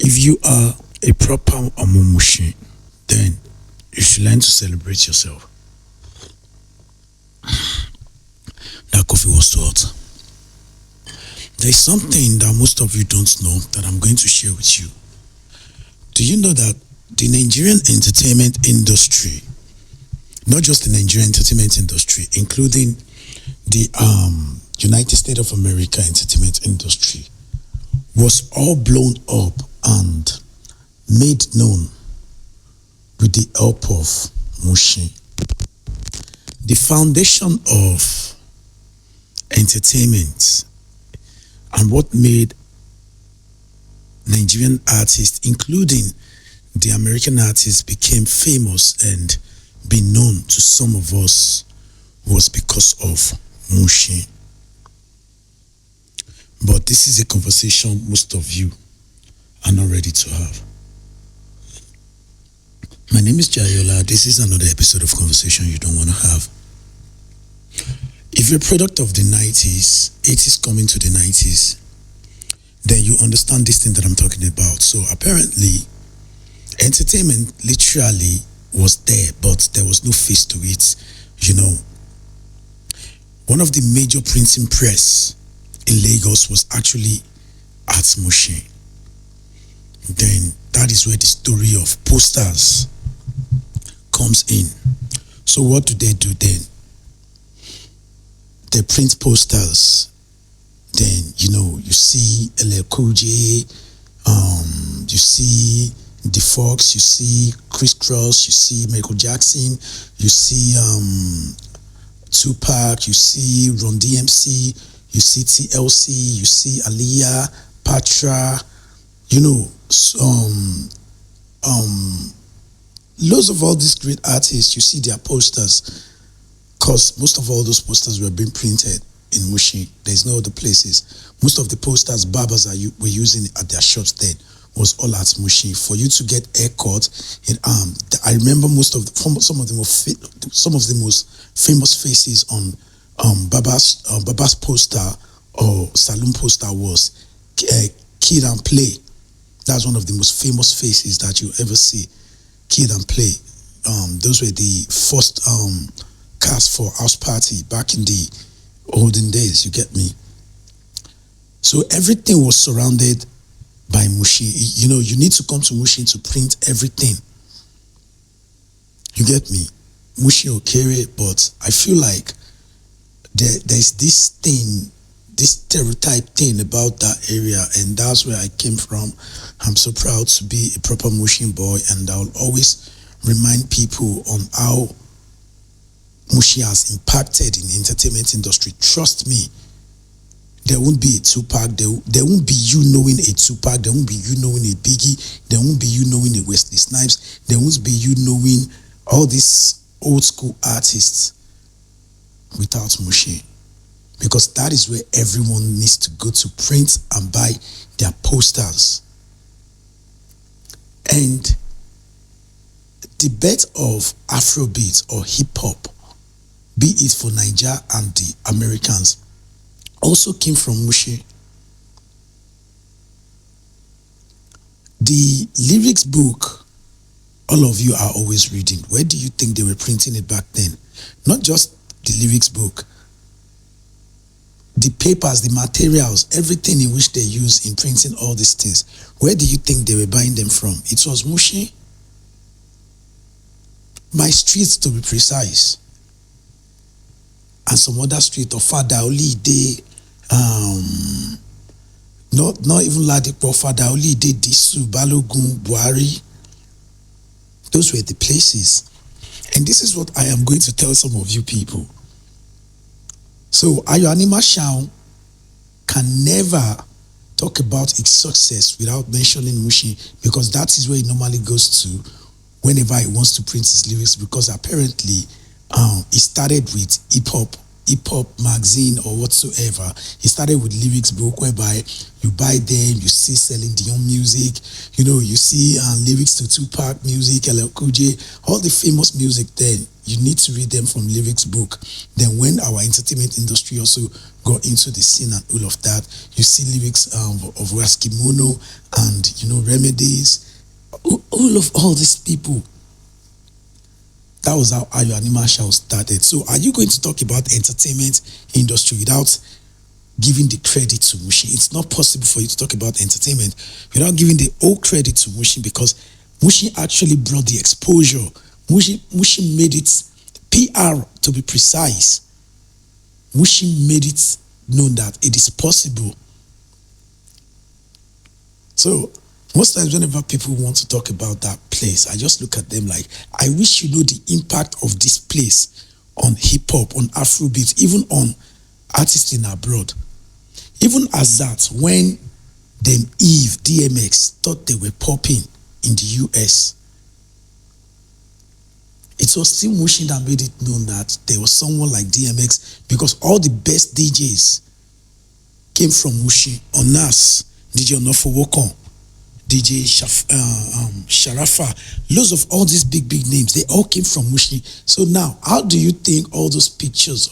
If you are a proper Mushin, then you should learn to celebrate yourself. That coffee was too hot. There's something that most of you don't know that I'm going to share with you. Do you know that the Nigerian entertainment industry, not just the Nigerian entertainment industry, including the United States of America entertainment industry, was all blown up and made known with the help of Mushin. The foundation of entertainment and what made Nigerian artists, including the American artists, became famous and be known to some of us was because of Mushin. But this is a conversation most of you are not ready to have. My name is Jayola. This is another episode of Conversation You Don't Want to Have. If you're a product of the 90s, 80s coming to the 90s, then you understand this thing that I'm talking about. So apparently, entertainment literally was there, but there was no face to it. You know, one of the major printing press in Lagos was actually at Mushin. Then that is where the story of posters comes in. So what do they do then? They print posters. Then, you see LL Cool J, you see The Fox, you see Chris Cross, you see Michael Jackson, you see Tupac, you see Run DMC, you see TLC, you see Aliyah, Patra, loads of all these great artists. You see their posters, because most of all those posters were being printed in Mushin. There's no other places. Most of the posters barbers were using at their shops then was all at Mushin. For you to get haircut, I remember some of the most famous faces on Baba's poster or saloon poster was Kid and Play. That's one of the most famous faces that you ever see. Kid and Play. Those were the first cast for House Party back in the olden days, you get me? So everything was surrounded by Mushin. You need to come to Mushin to print everything. You get me? Mushin Okere, but I feel like there's this thing, this stereotype thing about that area, and that's where I came from. I'm so proud to be a proper Mushin boy, and I'll always remind people on how Mushin has impacted in the entertainment industry. Trust me, there won't be a Tupac, there won't be you knowing a Tupac, there won't be you knowing a Biggie, there won't be you knowing a Wesley Snipes, there won't be you knowing all these old school artists without Mushin. Because that is where everyone needs to go to print and buy their posters. And the birth of Afrobeat or hip-hop, be it for Nigeria and the Americans, also came from Mushin. The lyrics book, all of you are always reading. Where do you think they were printing it back then? Not just the lyrics book. The papers, the materials, everything in which they use in printing all these things. Where do you think they were buying them from? It was Mushin. My streets, to be precise. And some other street of Fada Olide, not even Ladipo, Fada Olide, Disu, Balogun, Buhari. Those were the places. And this is what I am going to tell some of you people. So Ayo Anima Shaun can never talk about its success without mentioning Mushin, because that is where he normally goes to whenever he wants to print his lyrics, because apparently it started with hip-hop hip hop magazine or whatsoever. He started with lyrics book, whereby you buy them, you see selling Dion music, you see lyrics to Tupac music, LL Cool J, all the famous music. Then you need to read them from lyrics book. Then when our entertainment industry also got into the scene and all of that, you see lyrics of Raskimono and Remedies, all these people. That was how Ayo Anima Show started. So are you going to talk about entertainment industry without giving the credit to Mushin? It's not possible for you to talk about entertainment without giving the whole credit to Mushin, because Mushin actually brought the exposure. Mushin made it PR, to be precise. Mushin made it known that it is possible. So most times whenever people want to talk about that place, I just look at them like, I wish you know the impact of this place on hip-hop, on Afrobeat, even on artists in abroad. Even as that, when them Eve, DMX, thought they were popping in the US, it was still Mushin that made it known that there was someone like DMX, because all the best DJs came from Mushin. On Nas, DJ Onofo Wokon, DJ Sharafa, loads of all these big names, they all came from Mushin. So now, how do you think all those pictures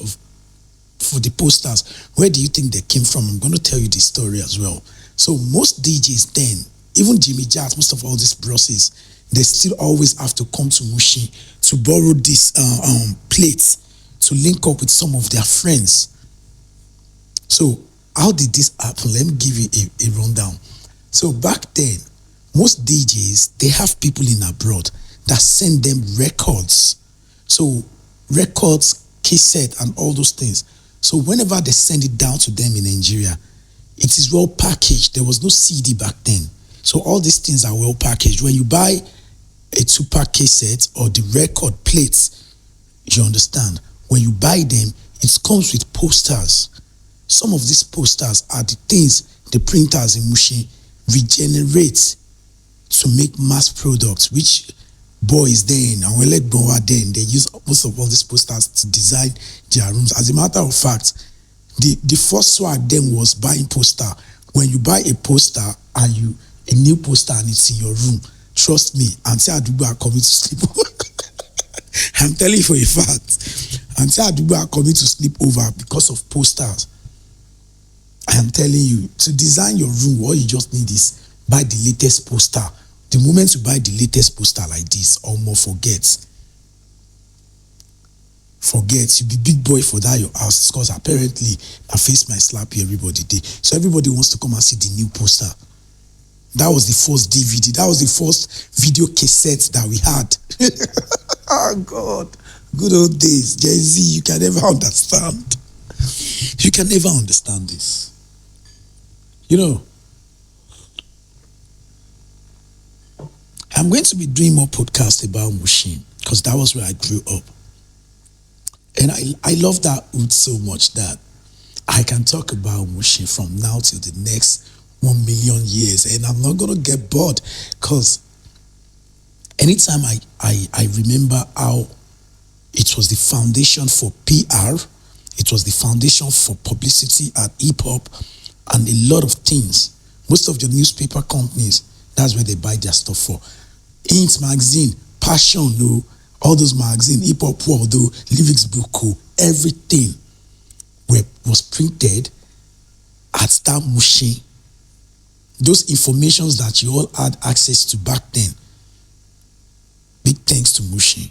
for the posters, where do you think they came from? I'm going to tell you the story as well. So most DJs then, even Jimmy Jazz, most of all these brosses, they still always have to come to Mushin to borrow these plates to link up with some of their friends. So how did this happen? Let me give you a rundown. So back then, most DJs, they have people in abroad that send them records. So records, cassette, and all those things. So whenever they send it down to them in Nigeria, it is well packaged. There was no CD back then. So all these things are well packaged. When you buy a Tupac cassette or the record plates, you understand, when you buy them, it comes with posters. Some of these posters are the things the printers in Mushin regenerate to make mass products, which boys then, and we let Boa then, they use most of all these posters to design their rooms. As a matter of fact, the first swag then was buying poster. When you buy a poster and a new poster and it's in your room, trust me, Auntie Adubu are coming to sleep over. I'm telling you for a fact, Auntie Adubu are coming to sleep over because of posters. I am telling you, to design your room, all you just need is buy the latest poster. The moment you buy the latest poster like this, almost forget, you be big boy for that your house, because apparently I face my slap here everybody day. So everybody wants to come and see the new poster. That was the first DVD. That was the first video cassette that we had. Oh God, good old days. Jay Z, you can never understand. You can never understand this. I'm going to be doing more podcasts about Mushin, because that was where I grew up. And I love that hood so much that I can talk about Mushin from now till the next 1 million years. And I'm not going to get bored, because anytime I remember how it was the foundation for PR, it was the foundation for publicity and hip-hop and a lot of things. Most of the newspaper companies, that's where they buy their stuff for. Int magazine, Passion, all those magazines, hip-hop world, lyrics book, everything was printed at that Mushin. Those informations that you all had access to back then, big thanks to Mushin.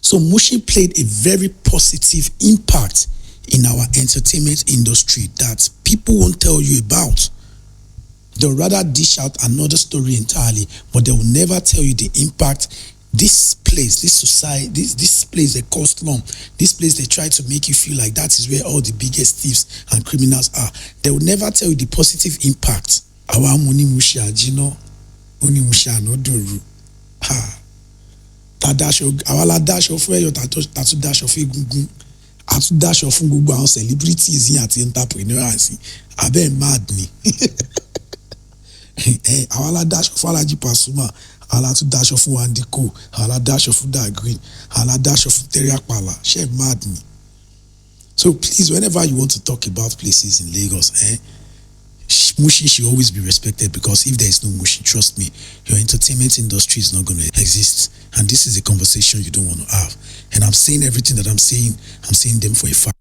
So Mushin played a very positive impact in our entertainment industry that people won't tell you about. They'll rather dish out another story entirely, but they will never tell you the impact this place, this society, this place they call slum, this place they try to make you feel like that is where all the biggest thieves and criminals are. They will never tell you the positive impact. Our money musha, money musha no do. Ha. Our dash of where your tattoo dash of egungun, atu dash of gbogbo àwọn celebrities yìí àti entrepreneurs abẹ́ mad ni. Our dash of Alaji Pasuma, our dash of Wandiko, our dash of Uda Green, our dash of Teriakpala. She mad me. So please, whenever you want to talk about places in Lagos, Mushin should always be respected, because if there is no Mushin, trust me, your entertainment industry is not going to exist. And this is a conversation you don't want to have. And I'm saying everything that I'm saying them for a fact.